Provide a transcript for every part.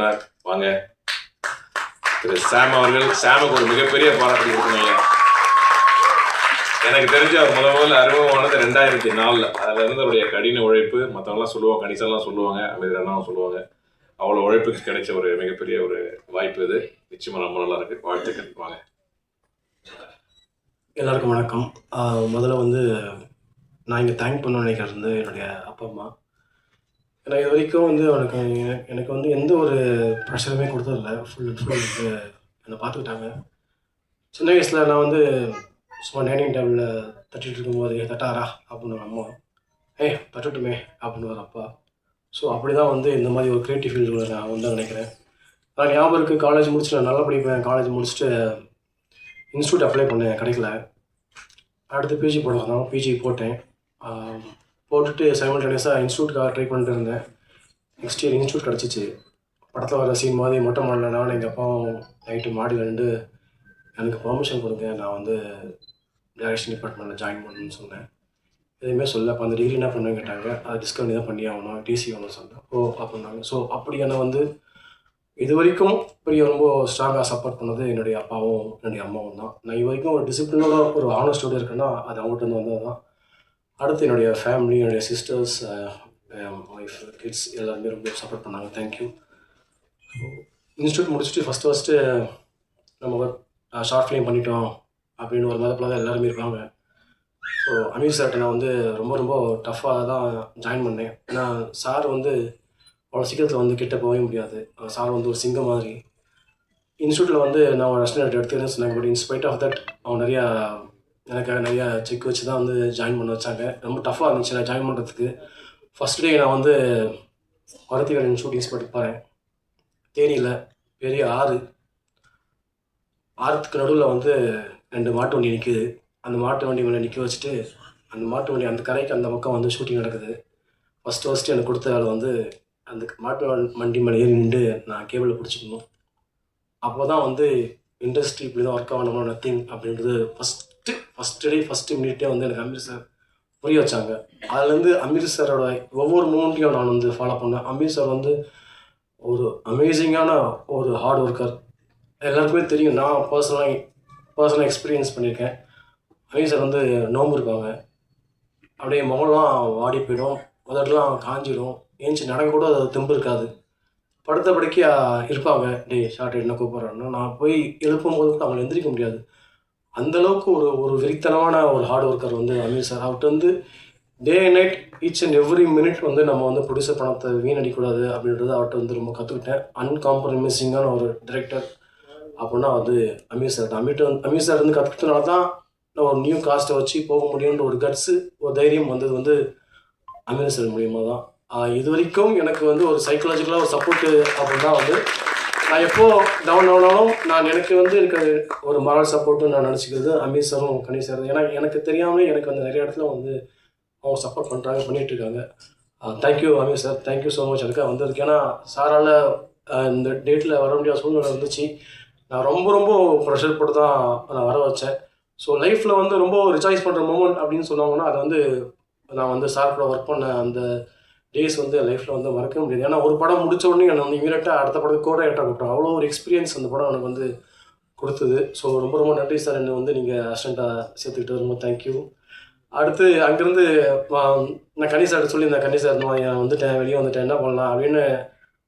இயக்குனர் வாங்க திரு சாம் அவர்கள். சாமுக்கு ஒரு மிகப்பெரிய பாராட்டு கொடுக்கணும். எனக்கு தெரிஞ்ச அவர் முதல்ல அறிமுகமானது 2004. அதுல இருந்து அவருடைய கடின உழைப்பு, மற்றவங்களாம் சொல்லுவாங்க, கணிசெல்லாம் சொல்லுவாங்க, அமீர் அண்ணாவும் சொல்லுவாங்க, அவ்வளோ உழைப்புக்கு கிடைச்ச ஒரு மிகப்பெரிய ஒரு வாய்ப்பு இது. நிச்சயமா ரொம்ப நல்லா இருக்கு. வாழ்த்துக்கள். வாங்க. எல்லாருக்கும் வணக்கம். முதல்ல நான் இங்கே தேங்க் பண்ண நினைக்கிறது என்னுடைய அப்பா அம்மா. ஏன்னா இது வரைக்கும் எனக்கு எந்த ஒரு ப்ரெஷருமே கொடுத்ததில்ல. ஃபுல் என்னை பார்த்துக்கிட்டாங்க. சின்ன வயசில் நான் சும்மா டைனிங் டேபிளில் தட்டிகிட்டு இருக்கும்போது தட்டாரா அப்படின்னு அம்மா, தட்டுட்டுமே அப்படின்னு ஒரு அப்பா. ஸோ அப்படி தான் இந்த மாதிரி ஒரு க்ரியேட்டிவ் ஃபீல்டில் நான் நினைக்கிறேன். நான் ஞாபகம் இருக்குது, காலேஜ் முடிச்சுட்டு நான் நல்லா படிப்பேன். காலேஜ் முடிச்சுட்டு இன்ஸ்டியூட் அப்ளை பண்ணேன், கிடைக்கல. அடுத்து பிஜி போட சொன்னாங்க, பிஜி போட்டேன். போட்டுட்டு சைமல்டேனியஸாக இன்ஸ்டியூட்டுக்காக ட்ரை பண்ணிட்டு இருந்தேன். நெக்ஸ்ட் இயர் இன்ஸ்டியூட் கிடச்சிச்சு. படத்தில் வர சீன் மாதிரி மொட்டை மாடல நான் எங்கள் அப்பாவும் நைட்டு மாடியில் நின்று எனக்கு பெர்மிஷன் கொடுங்க, நான் டைரக்ஷன் டிபார்ட்மெண்ட்டில் ஜாயின் பண்ணணும்னு சொன்னேன். எதுவுமே சொல்ல. அப்போ அந்த டிகிரி என்ன பண்ணுவேன்னு கேட்டாங்க. அதை டிஸ்கவரி தான் பண்ணி ஆகணும், டிசி ஆகணும்னு சொன்னேன். அப்படின்னாங்க. ஸோ அப்படி என்னை இது வரைக்கும் ரொம்ப ஸ்ட்ராங்காக சப்போர்ட் பண்ணது என்னுடைய அப்பாவும் என்னுடைய அம்மாவும் தான். நான் இது வரைக்கும் ஒரு டிசிப்ளினோட ஒரு ஆனஸ்டோடு இருக்கேன்னா அது அவங்கள்ட்ட வந்தது தான். அடுத்து என்னுடைய ஃபேமிலி, என்னுடைய சிஸ்டர்ஸ், ஒய்ஃப், கிட்ஸ் எல்லாருமே ரொம்ப சப்போர்ட் பண்ணாங்க. தேங்க்யூ. இன்ஸ்டியூட் முடிச்சுட்டு ஃபஸ்ட்டு நம்ம ஷார்ட் ஃபிலிம் பண்ணிட்டோம் அப்படின்னு ஒரு மதப்பில் தான் எல்லாருமே இருப்பாங்க. ஸோ அமீர் சார்கிட்ட நான் ரொம்ப ரொம்ப டஃப்பாக தான் ஜாயின் பண்ணேன். ஏன்னா சார் அவ்வளோ சீக்கிரத்தில் கிட்ட போகவே முடியாது. சார் ஒரு சிங்கம் மாதிரி. இன்ஸ்டியூட்டில் நான் ஒரு அசிஸ்டன்ட் எடுத்துக்கிறேன்னு சொன்னாங்க. பட் இன்ஸ்பைட் ஆஃப் தட் அவங்க எனக்காக நிறையா செக் வச்சு தான் ஜாயின் பண்ண வச்சாங்க. ரொம்ப டஃப்பாக இருந்துச்சு நான் ஜாயின் பண்ணுறதுக்கு. ஃபஸ்ட் டே நான் பருத்திவேல் இன்ஸ்டியூட் இன்ஸ்பெக்ட் போகிறேன். தேனியில் பெரிய ஆறுக்கு நடுவில் 2 மாட்டு வண்டி நிற்குது. அந்த மாட்டு வண்டி மேலே நிற்க வச்சுட்டு அந்த மாட்டு வண்டி அந்த கரைக்கு அந்த பக்கம் ஷூட்டிங் நடக்குது. ஃபஸ்ட்டு எனக்கு கொடுத்த வேலை அந்த மாட்டு வண்டி மேலே ஏறி நின்று நான் கேபிளில் பிடிச்சிக்கணும். அப்போ தான் இண்டஸ்ட்ரி இப்படி தான் ஒர்க் ஆகணுமா, நத்திங் அப்படின்றது ஃபஸ்ட்டு மினிட்டே எனக்கு அமீர் சார் புரிய வச்சாங்க. அதுலேருந்து அமீர் சாரோட ஒவ்வொரு மூமெண்ட்டையும் நான் ஃபாலோ பண்ணேன். அமீர் சார் ஒரு அமேசிங்கான ஒரு ஹார்ட் ஒர்க்கர். எல்லாருக்குமே தெரியும். நான் பர்சனலாக எக்ஸ்பீரியன்ஸ் பண்ணியிருக்கேன். அமீர் சார் நோம்பு இருப்பாங்க, அப்படியே முகம்லாம் வாடி போயிடும், முதல்லாம் காஞ்சிடும், ஏஞ்சி நடக்க கூட அது தெம்பு இருக்காது. படுத்த படுக்கையாக இருப்பாங்க. ஷார்ட் என்ன கூப்பிட்றாங்கன்னா நான் போய் எழுப்பும்போது கூட அவங்களை எந்திரிக்க முடியாது. அந்தளவுக்கு ஒரு வெறித்தனமான ஒரு ஹார்ட் ஒர்க்கர் அமீர் சார். அவர்கிட்ட day and night each and every minute நம்ம ப்ரொடியூசர் பணத்தை வீணடிக்கூடாது அப்படின்றது அவர்கிட்ட ரொம்ப கற்றுக்கிட்டேன். அன்காம்ப்ரமைசிங்கான ஒரு டைரக்டர் அப்படின்னா அமீர் சார். அமீர் சார் கற்றுக்கிட்டனால தான் நான் ஒரு நியூ காஸ்ட்டை வச்சு போக முடியுன்ற ஒரு கட்ஸு, ஒரு தைரியம் வந்தது அமீர் சார் மூலியமாக தான். இது வரைக்கும் எனக்கு ஒரு சைக்கலாஜிக்கலாக ஒரு சப்போர்ட்டு அப்படின்னா நான் எப்போ டவுன் ஆனாலும் எனக்கு எனக்கு ஒரு மாரல் சப்போர்ட்டுன்னு நான் நினச்சிக்கிறது அமீர் சாரும் கனி சார். ஏன்னா எனக்கு தெரியாமலே எனக்கு நிறைய இடத்துல அவங்க சப்போர்ட் பண்ணிகிட்ருக்காங்க. Thank you Amir sir, thank you so much. எனக்கு வந்திருக்கு. ஏன்னா சாரால் இந்த டேட்டில் வர முடியாத சூழ்நிலை இருந்துச்சு. நான் ரொம்ப ரொம்ப ப்ரெஷர் போட்டு தான் நான் வர வச்சேன். ஸோ லைஃப்பில் ரொம்ப ரிச்சாய்ஸ் பண்ணுற மூமெண்ட் அப்படின்னு சொன்னாங்கன்னா அது நான் சார் கூட ஒர்க் பண்ண அந்த டேஸ் லைஃப்பில் மறக்க முடியாது. ஏன்னா ஒரு படம் முடித்த உடனே என்னை இமீடியட்டாக அடுத்த படத்துக்கு கூட ஏட்டாக கூப்பிட்டாங்க. அவ்வளோ ஒரு எக்ஸ்பீரியன்ஸ் அந்த படம் எனக்கு கொடுத்தது. ஸோ ரொம்ப ரொம்ப நன்றி சார். என்னை நீங்கள் அசிஸ்டண்ட்டாக சேர்த்துக்கிட்டு ரொம்ப தேங்க்யூ. அடுத்து அங்கேருந்து நான் கனி சார் சொல்லியிருந்தேன். கனி சார் நான் வெளியே வந்துட்டேன், என்ன பண்ணலாம் அப்படின்னு.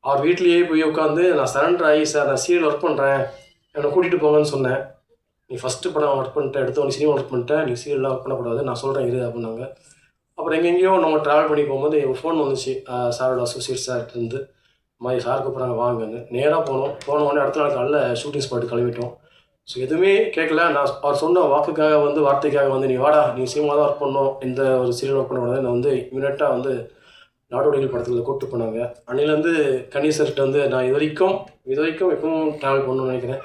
அவர் வீட்லேயே போய் உட்காந்து நான் சரண்டர் ஆகி, சார் நான் சீரியல் ஒர்க் பண்ணுறேன், என்னை கூட்டிகிட்டு போங்கன்னு சொன்னேன். நீ ஃபஸ்ட்டு படம் ஒர்க் பண்ணிட்டேன், எடுத்து நீ சினிமா ஒர்க் பண்ணிட்டேன், நீ சீரியல்லாம் ஒர்க் பண்ணக்கூடாது, நான் சொல்கிறேன் இரு அப்படின்னாங்க. அப்புறம் எங்கெங்கேயோ நம்ம ட்ராவல் பண்ணி போகும்போது எங்கள் ஃபோன் வந்துச்சு சாரோட அசோசியேட் சார்கிட்டருந்து. மாதிரி சார் கூப்பிட்றாங்க வாங்கன்னு. நேராக போன உடனே அடுத்த நாள் காலைல ஷூட்டிங் ஸ்பாட்டு கிளம்பிட்டோம். ஸோ எதுவுமே கேட்கல. நான் அவர் சொன்ன வாக்குக்காக வார்த்தைக்காக நீ வாடா, நீ சினிமா தான் ஒர்க் பண்ணணும், இந்த ஒரு சீரியல் ஒர்க் பண்ணக்கூடாது, நான் இமீடியட்டாக நாடோடிகள் படத்தில் கூப்பிட்டு போனாங்க. அன்னிலேருந்து கனி சார்கிட்ட நான் இது வரைக்கும் எப்பவும் ட்ராவல் பண்ணணும்னு நினைக்கிறேன்.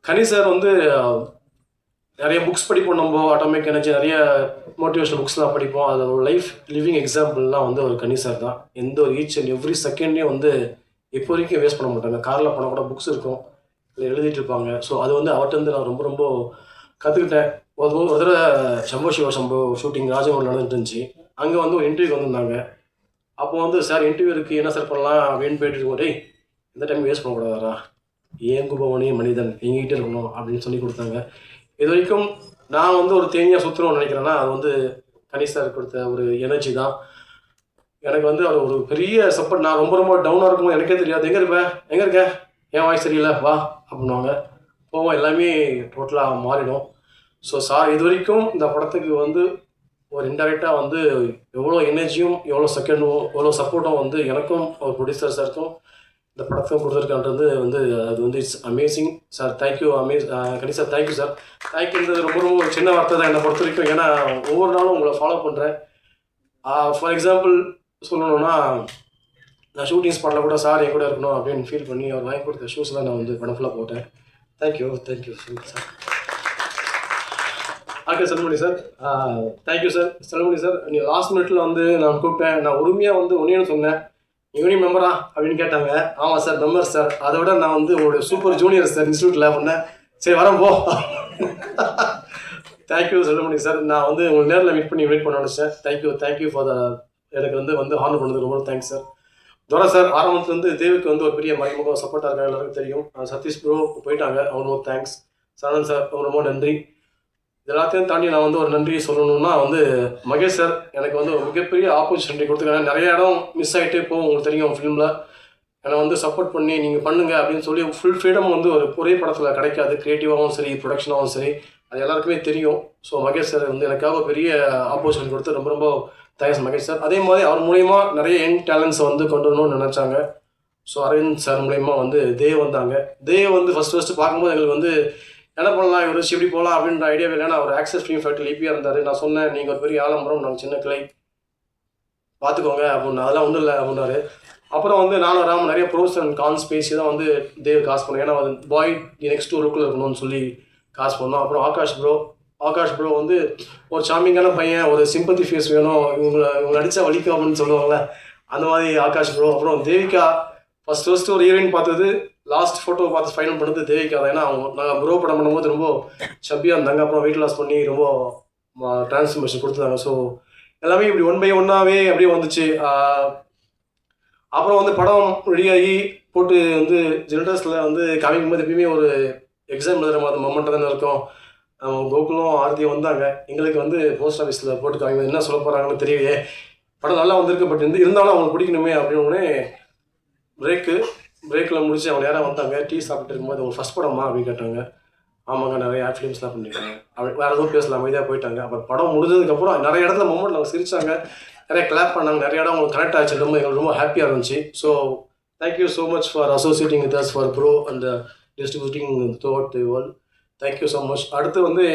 கனி சார் நிறைய புக்ஸ் படிப்போம். நம்ம ஆட்டோமிக் எனர்ஜி நிறைய மோட்டிவேஷனல் புக்ஸ்லாம் படிப்போம். அது ஒரு லைஃப் லிவிங் எக்ஸாம்பிள்லாம் ஒரு கனி சார் தான். எந்த ஒரு ஈச் அண்ட் எவ்ரி செகண்டையும் இப்போ வரைக்கும் வேஸ்ட் பண்ண மாட்டாங்க. காரில் போனால் கூட புக்ஸ் இருக்கும், இல்லை எழுதிட்டு இருப்பாங்க. ஸோ அது அவர்கிட்ட நான் ரொம்ப ரொம்ப கற்றுக்கிட்டேன். ஒரு தடவை சம்போ ஷூட்டிங் ராஜமௌழி நடந்துட்டு இருந்துச்சு. அங்கே ஒரு இன்டர்வியூக்கு வந்திருந்தாங்க. அப்போ சார் இன்டர்வியூ இருக்குது, என்ன சார் பண்ணலாம் அப்படின்னு போயிட்டு இருக்கோம். எந்த டைம் வேஸ்ட் பண்ணக்கூடாதா, ஏங்குபவனே மனிதன் எங்கிட்ட இருக்கணும் அப்படின்னு சொல்லி கொடுத்தாங்க. இது வரைக்கும் நான் வந்து ஒரு தேனியாக சுற்றணும்னு நினைக்கிறேன்னா அது வந்து கனி சார் கொடுத்த ஒரு எனர்ஜி தான். எனக்கு வந்து அவர் ஒரு பெரிய சப்போர்ட். நான் ரொம்ப ரொம்ப டவுனாக இருக்கும்போது எனக்கே தெரியாது, எங்கே இருக்க, என் வாய்ஸ் சரியில்லை வா அப்படின்னுவாங்க. போவோம், எல்லாமே டோட்டலாக மாறிடும். ஸோ சார் இது வரைக்கும் இந்த படத்துக்கு வந்து ஒரு இன்டெரக்டாக வந்து எவ்வளோ எனர்ஜியும் எவ்வளோ செகண்டும் எவ்வளோ சப்போர்ட்டும் வந்து எனக்கும் ஒரு ப்ரொடியூசர் சாருக்கும் இந்த படத்துக்கும் கொடுத்துருக்கான்றது வந்து அது வந்து it's amazing sir. Thank you Kani sir, thank you sir. தேங்க்யூன்றது ரொம்ப ரொம்ப ஒரு சின்ன வார்த்தை தான் என்னை பொறுத்த வரைக்கும். ஏன்னா ஒவ்வொரு நாளும் உங்களை ஃபாலோ பண்ணுறேன். ஃபார் எக்ஸாம்பிள் சொல்லணும்னா, நான் ஷூட்டிங் ஸ்பாட்டில் கூட சார் என் கூட இருக்கணும் அப்படின்னு ஃபீல் பண்ணி அவர் வாங்கி கொடுத்த ஷூஸ்லாம் நான் வந்து படம் ஃபுல்லாக போட்டேன். Thank you sir. Okay Selmani sir, thank you sir. Selmani sir, நீ லாஸ்ட் மினிட்ல வந்து நான் கூப்பிட்டேன். நான் உரிமையாக வந்து ஒன்றே சொன்னேன், யூனியன் மெம்பரா அப்படின்னு கேட்டாங்க. ஆமாம் சார் மெம்பர் சார். அதை விட நான் வந்து உங்களுடைய சூப்பர் ஜூனியர் சார் இன்ஸ்டியூட்டில் பண்ணேன். சரி வரேன் போ. Thank you Selmani sir. நான் வந்து உங்களுக்கு நேரில் மீட் பண்ணணும்னு சார். தேங்க்யூ ஃபார் த எனக்கு வந்து ஹானர் பண்ணது ரொம்ப தேங்க்ஸ் சார். துரை சார் ஆரம்பத்துலேருந்து தேவிக்கு வந்து ஒரு பெரிய மறைமுகம் சப்போர்ட்டாக இருக்காங்க, எல்லாருக்கும் தெரியும். சதீஷ் ப்ரோ போயிட்டாங்க, அவனுக்கு தேங்க்ஸ். சரணன் சார் ரொம்ப நன்றி. எல்லாத்தையும் தாண்டி நான் வந்து ஒரு நன்றி சொல்லணும்னா வந்து மகேஷ் சார் எனக்கு வந்து ஒரு மிகப்பெரிய ஆப்பர்ச்சுனிட்டி கொடுத்துருக்காங்க. நிறைய இடம் மிஸ் ஆகிட்டே போகும், உங்களுக்கு தெரியும் ஃபிலிமில். என்னை வந்து சப்போர்ட் பண்ணி நீங்கள் பண்ணுங்கள் அப்படின்னு சொல்லி ஃபுல் ஃப்ரீடம் வந்து ஒரே படத்தில் கிடைக்காது. க்ரியேட்டிவாகவும் சரி, ப்ரொடக்ஷனாகவும் சரி, அது எல்லாருக்குமே தெரியும். ஸோ மகேஷ் சார் வந்து எனக்காக பெரிய ஆப்பர்ச்சுனிட்டி கொடுத்து ரொம்ப ரொம்ப தேங்க்ஸ் மகேஷ் சார். அதே மாதிரி அவர் மூலயமா நிறைய யங் டேலண்ட்ஸை வந்து கொண்டு வரணும்னு நினச்சாங்க. ஸோ அரவிந்த் சார் மூலயமா வந்து தேவ் வந்தாங்க. தேவ் வந்து ஃபஸ்ட்டு பார்க்கும்போது எங்களுக்கு வந்து என்ன பண்ணலாம், இவர் வச்சு எப்படி போகலாம் அப்படின்ற ஐடியாவே இல்லைன்னா அவர் ஆக்சஸ் ஃபிலிம் ஃபேக்டரி ஈபியாக இருந்தார். நான் சொன்னேன், நீங்கள் ஒரு பெரிய ஆலம்பரம், நாங்கள் சின்ன கிளை பார்த்துக்கோங்க அப்படின்னு. அதெல்லாம் ஒன்றும் இல்லை அப்படின்னாரு. அப்புறம் வந்து நானும் ராம் நிறைய ப்ரோஸ் அண்ட் கான்ஸ் பேசி தான் வந்து தேவ் காசு பண்ணோம். ஏன்னா அது பாய் நெக்ஸ்ட் ஒரு லுக்கில் இருக்கணும்னு சொல்லி காசு பண்ணோம். அப்புறம் ஆகாஷ் ப்ரோ வந்து ஒரு சாமிங்கான பையன், ஒரு சிம்பத்தி ஃபேஸ் வேணும், இவங்களை அடித்தா வலிக்கும் அப்படின்னு சொல்லுவாங்கள்ல, அந்த மாதிரி ஆகாஷ் ப்ரோ. அப்புறம் தேவிகா ஃபஸ்ட்டு ஒரு ஹீரோயின் பார்த்தது, லாஸ்ட் ஃபோட்டோ பார்த்து ஃபைனல் பண்ணது தேவிகா தான். ஏன்னா நாங்கள் ப்ரோ படம் பண்ணும்போது ரொம்ப சப்பியாக இருந்தாங்க. அப்புறம் வெயிட் லாஸ் பண்ணி ரொம்ப டிரான்ஸ்ஃபர்மேஷன் கொடுத்துருந்தாங்க. ஸோ எல்லாமே இப்படி 1 by 1ஆகவே அப்படியே வந்துச்சு. அப்புறம் வந்து படம் ரெடியாகி போட்டு வந்து ஜென்ரஸில் வந்து காமிக்கும் போது எப்பயுமே ஒரு எக்ஸாம் எழுதுகிற மாதிரி மொமெண்ட்டாக தானே இருக்கும். கோகுலும் ஆர்த்தியும் வந்தாங்க. எங்களுக்கு வந்து போஸ்ட் ஆஃபீஸில் போட்டு காமிக்கும் என்ன சொல்ல போகிறாங்கன்னு தெரியலையே, படம் நல்லா வந்திருக்கு, பட் இருந்தாலும் அவங்களுக்கு பிடிக்கணுமே அப்படின்னு பிரேக்கில் முடிச்சு அவங்க நேராக வந்தாங்க. டீ சாப்பிட்டு இருக்கும்போது அவங்க ஃபஸ்ட் படமா அப்படின்னு கேட்டாங்க. ஆமாங்க, நிறைய ஆட் ஃபிலிம்ஸ்லாம் பண்ணியிருக்காங்க. அப்படி வேறு எதுவும் பேசலாம், அமைதியாக போயிட்டாங்க. அப்புறம் படம் முடிஞ்சதுக்கப்புறம் நிறைய இடத்துல மொமெண்ட் அவங்க சிரிச்சாங்க, நிறைய கிளாப் பண்ணாங்க, நிறைய இடம் அவங்களுக்கு கனெக்ட் ஆச்சு. எங்களுக்கு ரொம்ப ஹாப்பியாக இருந்துச்சு. So thank you so much for associating with us for bro and distributing through out the world. Thank you so much. அடுத்து வந்து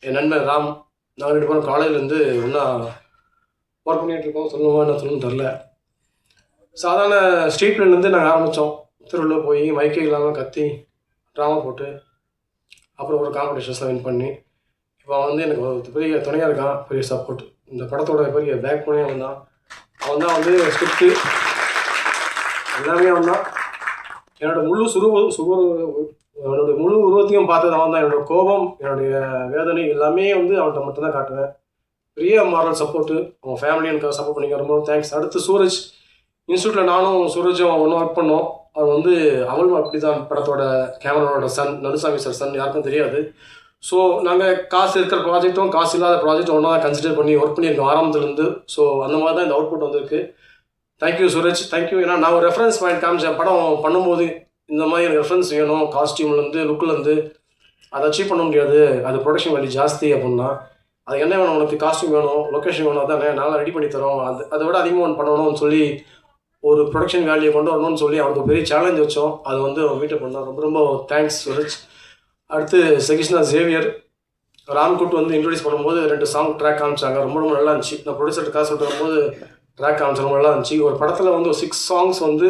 என் நண்பன் ராம், நாங்கள் 2 பேரும் காலேஜ்லேருந்து ஒன்றா ஒர்க் பண்ணிகிட்டு இருக்கோம். சொல்லணும்னு தெரில. சாதாரண ஸ்ட்ரீட் பிளேலேருந்து நாங்கள் ஆரம்பித்தோம். திருவள்ளூர் போய் மைக்கே இல்லாமல் கத்தி ட்ராமா போட்டு அப்புறம் ஒரு காம்படிஷன்ஸ்லாம் வின் பண்ணி இப்போ வந்து எனக்கு ஒரு பெரிய துணையாக இருக்கான், பெரிய சப்போர்ட். இந்த படத்தோட பெரிய பேக் பண்ணே அவன் தான் வந்து ஸ்கிரிப்டு எல்லாமே அவன் தான். என்னோட முழு உருவத்தையும் பார்த்தது அவன் தான். என்னோட கோபம், என்னுடைய வேதனை எல்லாமே வந்து அவன்கிட்ட மட்டும்தான் காட்டுவேன். பெரிய மாரல் சப்போர்ட்டு. அவங்க ஃபேமிலி எனக்கு சப்போர்ட் பண்ணிக்க ரொம்ப தேங்க்ஸ். அடுத்து சூரஜ் இன்ஸ்டியூட்டில் நானும் சூரஜும் ஒன்றும் ஒர்க் பண்ணோம். அவர் வந்து அவளும் அப்படி தான் படத்தோட கேமராவோட சன், நடுசாமி சார் சன், யாருக்கும் தெரியாது. ஸோ நாங்கள் காசு இருக்கிற ப்ராஜெக்ட்டும் காசு இல்லாத ப்ராஜெக்டும் ஒன்றா தான் கன்சிடர் பண்ணி ஒர்க் பண்ணியிருக்கோம் ஆரம்பத்துலேருந்து. ஸோ அந்த மாதிரி தான் இந்த அவுட்புட் வந்திருக்கு. Thank you Suraj, thank you. ஏன்னா நான் ஒரு ரெஃபரன்ஸ் பாயிண்ட் காமிச்சேன் படம் பண்ணும்போது, இந்த மாதிரி எனக்கு ரெஃபரன்ஸ் வேணும், காஸ்டியூம்லேருந்து லுக்லேருந்து. அதை அச்சீவ் பண்ண முடியாது, அது ப்ரொடக்ஷன் வேல்யூ ஜாஸ்தி அப்படின்னா. அது என்ன வேணும், உனக்கு காஸ்டியூம் வேணும், லொக்கேஷன் வேணும், அதானே நாங்கள் ரெடி பண்ணி தரோம், அதை விட அதிகமாக ஒன்று பண்ணணும்னு சொல்லி ஒரு ப்ரொடக்ஷன் வேல்யூ கொண்டு வரணும்னு சொல்லி அவனுக்கு பெரிய சேலஞ்ச் வச்சோம். அது வந்து அவன் மீட்டப் பண்ணான். ரொம்ப ரொம்ப தேங்க்ஸ் சூரஜ். அடுத்து சகிஷ்ணா ஜேவியர், ராம்குட் வந்து இன்ட்ரடியூஸ் பண்ணும்போது 2 சாங் ட்ராக் காமிச்சாங்க. ரொம்ப ரொம்ப நல்லா இருந்துச்சு. நான் ப்ரொடியூசர் காசு சொல்லிட்டு வரும்போது ட்ராக் காமிச்சா ரொம்ப நல்லா இருந்துச்சு. ஒரு படத்தில் வந்து ஒரு 6 சாங்ஸ் வந்து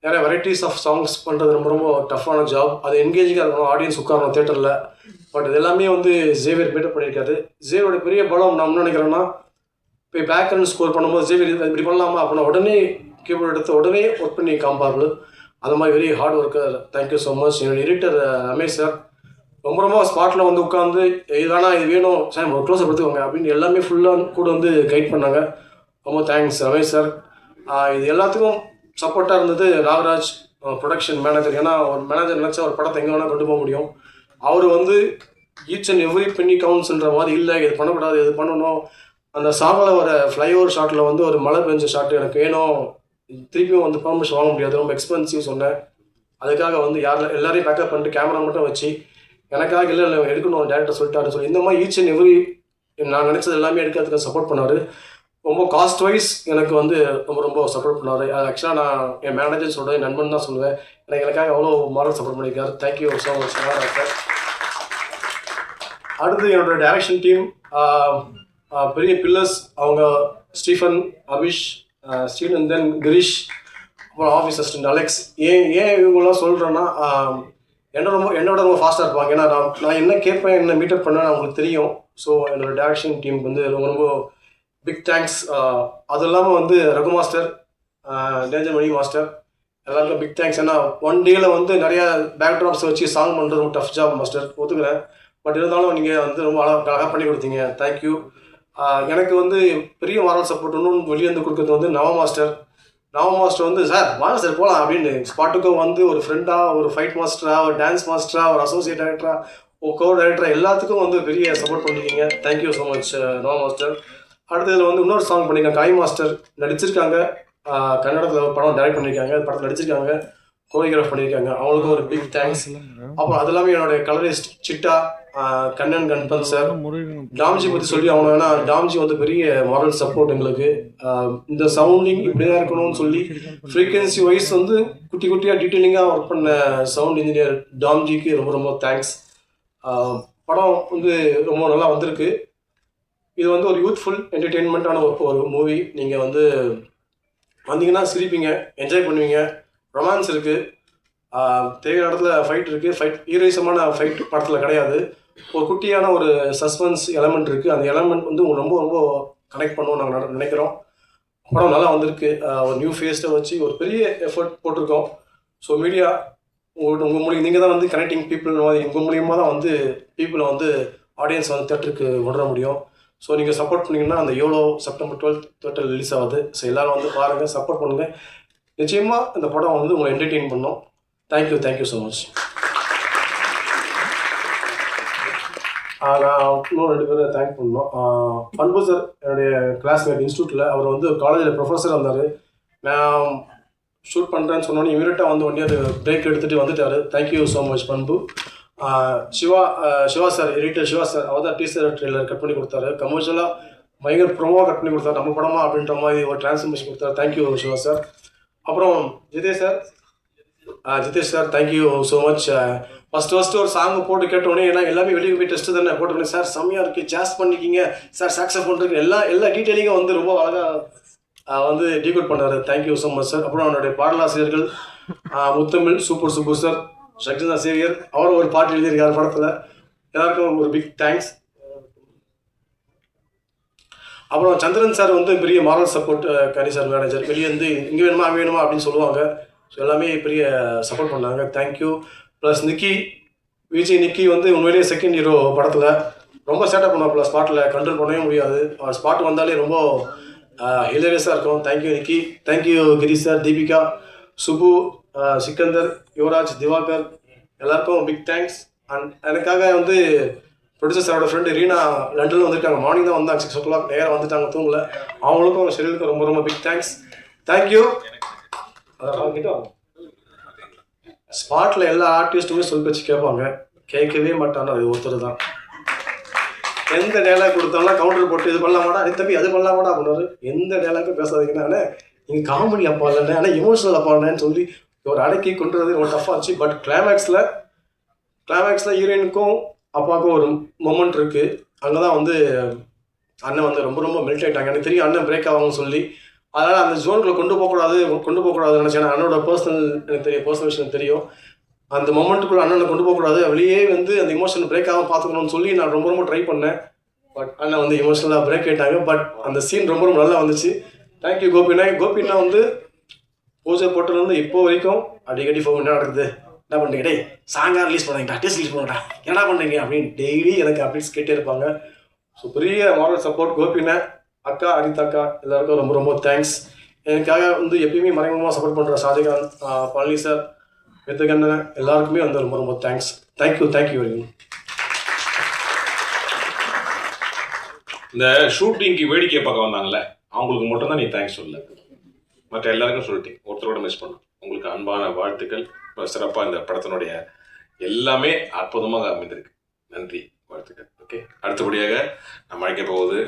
நிறைய வெரைட்டிஸ் ஆஃப் சாங்ஸ் பண்ணுறது ரொம்ப ரொம்ப டஃப்பான ஜாப். அது என்கேஜிங்காக இருக்கணும், ஆடியன்ஸ் உட்காரணும் தேட்டரில். பட் இது எல்லாமே வந்து ஜேவியர் மீட்டப் பண்ணியிருக்காரு. ஜேவியோட பெரிய பலம் நான் என்ன நினைக்கிறேன்னா, இப்போ பேக் அண்ட் ஸ்கோர் பண்ணும்போது ஜேவியர் இப்படி பண்ணலாமா அப்படின்னா உடனே கீபோர்டு எடுத்து உடனே ஒர்க் பண்ணி காம்பார்கள். அந்த மாதிரி very hard worker. Thank you so much. என்னோட எடிட்டர் ரமேஷ் சார் ரொம்ப ரொம்ப ஸ்பாட்டில் வந்து உட்காந்து இது வேணாம் இது வேணும் சார் ஒரு க்ளோஸை கொடுத்துக்கோங்க அப்படின்னு எல்லாமே ஃபுல்லாக கூட வந்து கைட் பண்ணாங்க. ரொம்ப தேங்க்ஸ் ரமேஷ் சார். இது எல்லாத்துக்கும் சப்போர்ட்டாக இருந்தது நாகராஜ், ப்ரொடக்ஷன் மேனேஜர். ஏன்னா ஒரு மேனேஜர் நினச்சா ஒரு படத்தை எங்கே வேணால் கொண்டு போக முடியும். அவர் வந்து ஈச் அண்ட் எவ்ரி பென்னி கவுண்ட்ஸ்ன்ற மாதிரி இல்லை, இது பண்ணக்கூடாது, இது பண்ணணும். அந்த சாங்கில் வர ஃப்ளைஓவர் ஷாட்டில் வந்து ஒரு மழை பெஞ்ச ஷாட் எனக்கு வேணும், திருப்பியும் வந்து பர்மிஷன் வாங்க முடியாது, ரொம்ப எக்ஸ்பென்சிவ் சொன்னேன். அதுக்காக வந்து எல்லாரையும் பேக்கப் பண்ணிட்டு கேமரா மட்டும் வச்சு எனக்காக இல்லை எடுக்கணும் டேரக்டர் சொல்லிட்டாருன்னு சொல்லி இந்த மாதிரி ஈச் அண்ட் எவ்ரி நான் நினச்சது எல்லாமே எடுக்கிறதுக்கு சப்போர்ட் பண்ணார். ரொம்ப காஸ்ட் வைஸ் எனக்கு வந்து ரொம்ப ரொம்ப சப்போர்ட் பண்ணார். அது ஆக்சுவலாக நான் என் மேனேஜர் சொல்கிறேன், நண்பன் தான் சொல்லுவேன். எனக்காக அவ்வளோ மாரல் சப்போர்ட் பண்ணியிருக்காரு. Thank you so much sir. அடுத்து என்னோட டைரக்ஷன் டீம் பெரிய பில்லர்ஸ் அவங்க ஸ்டீஃபன், அபிஷ், ஸ்ரீநந்தன், கிரீஷ், அப்புறம் ஆஃபீஸ் அசிஸ்டன்ட் அலெக்ஸ். ஏன் இவங்களாம் சொல்கிறேன்னா என்னோட ரொம்ப ஃபாஸ்ட்டாக இருப்பாங்க. ஏன்னா நான் என்ன கேட்பேன், என்ன மீட்டப் பண்ணேன் அவங்களுக்கு தெரியும். ஸோ என்னோடய டைரக்ஷன் டீமுக்கு வந்து ரொம்ப ரொம்ப பிக் தேங்க்ஸ். அது இல்லாமல் வந்து ரகு மாஸ்டர், டேஞ்சர் மணி மாஸ்டர் எல்லாருக்கும் பிக் தேங்க்ஸ். ஏன்னா 1 டேல வந்து நிறையா பேக்ட்ராப்ஸ் வச்சு சாங் பண்ணுறது ரொம்ப டஃப் ஜாப் மாஸ்டர், ஒத்துக்கிறேன். பட் இருந்தாலும் நீங்கள் வந்து ரொம்ப அழகாக பண்ணி கொடுத்தீங்க. தேங்க்யூ. எனக்கு வந்து பெரிய மாரல் சப்போர்ட் ஒன்றும் வெளியே வந்து கொடுக்குறது வந்து நவ மாஸ்டர் வந்து சார் வாங்க சார் போகலாம் அப்படின்னு ஸ்பாட்டுக்கும் வந்து ஒரு ஃப்ரெண்டாக, ஒரு ஃபைட் மாஸ்டராக, ஒரு டான்ஸ் மாஸ்டராக, ஒரு அசோசியேட் டைரக்டராக, ஒரு கோ டைரக்டராக எல்லாத்துக்கும் வந்து பெரிய சப்போர்ட் பண்ணியிருக்கீங்க. தேங்க்யூ ஸோ மச் நவ மாஸ்டர். அடுத்ததில் வந்து இன்னொரு சாங் பண்ணியிருக்காங்க, காய் மாஸ்டர் நடிச்சிருக்காங்க. கன்னடத்தில் படம் டைரக்ட் பண்ணியிருக்காங்க, படத்தில் நடிச்சிருக்காங்க, கோரியோகிராஃப் பண்ணியிருக்காங்க. அவங்களுக்கும் ஒரு பிக் தேங்க்ஸ். அப்புறம் அது எல்லாமே என்னுடைய கலரிஸ்ட் சிட்டா, கண்ணன் கண்பன் சார். டாம்ஜி பற்றி சொல்லி அவங்க ஏன்னா டாம்ஜி வந்து பெரிய மாரல் சப்போர்ட் எங்களுக்கு. இந்த சவுண்டிங் இப்படி தான் இருக்கணும்னு சொல்லி ஃப்ரீக்வன்சி வைஸ் வந்து குட்டி குட்டியாக டீட்டெயிலிங்காக ஒர்க் பண்ண சவுண்ட் இன்ஜினியர் டாம்ஜிக்கு ரொம்ப ரொம்ப தேங்க்ஸ். படம் வந்து ரொம்ப நல்லா வந்திருக்கு. இது வந்து ஒரு யூத்ஃபுல் என்டர்டெயின்மெண்ட்டான ஒரு மூவி. நீங்கள் வந்து வந்தீங்கன்னா சிரிப்பீங்க, என்ஜாய் பண்ணுவீங்க. ரொமான்ஸ் இருக்குது, தேவையான இடத்துல ஃபைட் இருக்குது. ஃபைட் ஹீரோயிசமான ஃபைட் படத்தில் கிடையாது. ஒரு குட்டியான ஒரு சஸ்பென்ஸ் எலமெண்ட் இருக்குது. அந்த எலமெண்ட் வந்து ரொம்ப ரொம்ப கனெக்ட் பண்ணுவோம் நாங்கள் நினைக்கிறோம். படம் நல்லா வந்திருக்கு. ஒரு நியூ ஃபேஸை வச்சு ஒரு பெரிய எஃபர்ட் போட்டிருக்கோம். ஸோ மீடியா உங்கள் மூலியம் நீங்கள் தான் வந்து கனெக்டிங் பீப்புள் மாதிரி, உங்கள் மூலியமாக தான் வந்து பீப்புளை வந்து ஆடியன்ஸ் வந்து தேட்டருக்கு கொண்டு முடியும். ஸோ நீங்கள் சப்போர்ட் பண்ணிங்கன்னா அந்த யோலோ செப்டம்பர் 12 தேட்டர் ரிலீஸ் ஆகுது. ஸோ எல்லோரும் வந்து பாருங்கள், சப்போர்ட் பண்ணுங்கள். நிச்சயமாக இந்த படம் வந்து உங்களை என்டர்டெயின் பண்ணோம். Thank you so much. நான் இன்னும் 2 பேரை தேங்க் பண்ணோம். பண்பு சார் என்னுடைய கிளாஸ்மேட் இன்ஸ்டியூட்டில், அவர் வந்து காலேஜில் ப்ரொஃபஸர் இருந்தார். நான் ஷூட் பண்ணுறேன்னு சொன்னோன்னே இமீடியட்டாக வந்து வண்டி அது பிரேக் எடுத்துகிட்டு வந்துட்டார். Thank you so much Panbu. Siva sir, editor Siva sir, அவர் தான் டீசர் ட்ரெயிலர் கட் பண்ணி கொடுத்தாரு. கமர்ஷியலாக பயங்கர ப்ரோமோவாக கட் பண்ணி கொடுத்தாரு, நம்ம படமா அப்படின்ற மாதிரி ஒரு டிரான்ஸ்ஃபர்மேஷன் கொடுத்தாரு. Thank you Siva sir. அப்புறம் Jithesh sir thank you so much. First ஒரு சாங்கு போட்டு கேட்டோடனே ஏன்னா எல்லாமே வெளியே போய் டெஸ்ட்டு தானே போட்டோடனே சார் செம்மையாக இருக்குது, ஜாஸ் பண்ணிக்கிங்க சார், சாக்ஸஃபோன் இருக்குது, எல்லா டீட்டெயிலிங்கும் வந்து ரொம்ப அழகாக வந்து டீகோட் பண்ணார். Thank you so much sir. அப்புறம் அவனுடைய பாடலாசிரியர்கள் முத்தமிழ் சூப்பர் சார், சக்தினா சேவியர், அவரும் ஒரு பாட்டு எழுதியிருக்காரு படத்தில். எல்லாருக்கும் ஒரு பிக் தேங்க்ஸ். அப்புறம் சந்திரன் சார் வந்து பெரிய மாரல் சப்போர்ட், கனி சார் மேனேஜர், வெளியே வந்து இங்கே வேணுமா அங்கே வேணுமா அப்படின்னு சொல்லுவாங்க. ஸோ எல்லாமே பெரிய சப்போர்ட் பண்ணாங்க. தேங்க்யூ. ப்ளஸ் நிக்கி வந்து உண்மையிலேயே செகண்ட் ஹீரோ படத்தில் ரொம்ப சேட்டப் பண்ணுவாப்புல, ஸ்பாட்டில் கண்ட்ரோல் பண்ணவே முடியாது. அவர் ஸ்பாட் வந்தாலே ரொம்ப ஹிலேரியஸாக இருக்கும். Thank you Nikki. Thank you Girish sir, Deepika, Subbu, Sikandar, Yuvraj, Diwakar, எல்லாருக்கும் பிக் தேங்க்ஸ். அண்ட் எனக்காக வந்து ப்ரொடியூசர் சாரோட ஃப்ரெண்டு ரீனா லண்டனில் வந்திருக்காங்க. மார்னிங் தான் வந்தாங்க, 6 o'clock நேராக வந்துட்டாங்க, தூங்கல. அவங்களுக்கும் அவங்க ஷெடியூலுக்கும் ரொம்ப ரொம்ப பிக் தேங்க்ஸ். தேங்க்யூ. ஸ்பாட்டில் எல்லா ஆர்டிஸ்ட்டுமே சொல் பேச்சு கேட்பாங்க, கேட்கவே மாட்டாங்க. அது ஒருத்தர் தான் எந்த டைலாக் கொடுத்தாலும் கவுண்டர் போட்டு இது பண்ணலாமாடா, அது தம்பி அது பண்ணலாமாடா அப்படின்னாரு. எந்த டைலாக்கும் பேசாதீங்கன்னா நீங்கள் காமெடி அப்பா இல்லைண்ணே, ஆனால் எமோஷனல் அப்பா இல்லைன்னு சொல்லி ஒரு அடக்கி கொண்டு வரது ரொம்ப டஃப்பாக இருந்துச்சு. பட் கிளைமேக்ஸில் ஹீரோயினுக்கும் அப்பாவுக்கும் ஒரு மொமெண்ட் இருக்குது. அங்கே தான் வந்து அண்ணன் வந்து ரொம்ப ரொம்ப மெல்ட் ஆகிட்டாங்க. எனக்கு தெரியும் அண்ணன் பிரேக் ஆகும்னு சொல்லி. அதனால் அந்த ஜோனுக்குள்ளே கொண்டு போகக்கூடாதுன்னு நினச்சேன். அண்ணனோட பர்சனல் விஷயம் தெரியும். அந்த மொமெண்ட்டுக்குள்ளே அண்ணனை கொண்டு போகக்கூடாது, வெளியே வந்து அந்த இமோஷன் பிரேக் ஆகாமல் பார்த்துக்கணும்னு சொல்லி நான் ரொம்ப ரொம்ப ட்ரை பண்ணேன். பட் அண்ணன் வந்து இமோஷனலாக பிரேக் ஆகிட்டாங்க. பட் அந்த சீன் ரொம்ப ரொம்ப நல்லா வந்துச்சு. தேங்க்யூ கோபினா வந்து பூஜை போட்டதுலேருந்து இப்போ வரைக்கும் அடிக்கடி ஃபோன் என்ன நடக்குது, என்ன பண்ணுறீங்க, டே சாங்காக ரிலீஸ் பண்ணுறீங்க, டேஸ்ட் ரிலீஸ் பண்ணுறா, என்ன பண்ணுறீங்க அப்படின்னு டெய்லி எனக்கு அப்டேட்ஸ் கேட்டே இருப்பாங்க. ஸோ பெரிய மாரல் சப்போர்ட் கோபினா, அக்கா, அனிதா அக்கா, எல்லாருக்கும் ரொம்ப ரொம்ப தேங்க்ஸ். எனக்காக வந்து எப்பயுமே மறைமுகமாக சப்போர்ட் பண்ணுற ஷாஜகான், பழனி சார், வித்துகண்ணன் எல்லாருக்குமே வந்து ரொம்ப ரொம்ப தேங்க்ஸ். Thank you very much. இந்த ஷூட்டிங்க்கு வேடிக்கை பார்க்க வந்தாங்கல்ல, அவங்களுக்கு மட்டும்தான் நீ தேங்க்ஸ் சொல்லல. மற்ற எல்லாருக்கும் சொல்லிட்டேன். ஒருத்தரோட மிஸ் பண்ணோம். உங்களுக்கு அன்பான வாழ்த்துக்கள். சிறப்பாக இந்த படத்தினுடைய எல்லாமே அற்புதமாக அமைந்திருக்கு. நன்றி, வாழ்த்துக்கள். ஓகே, அடுத்தபடியாக நம்ம அழைக்க போவது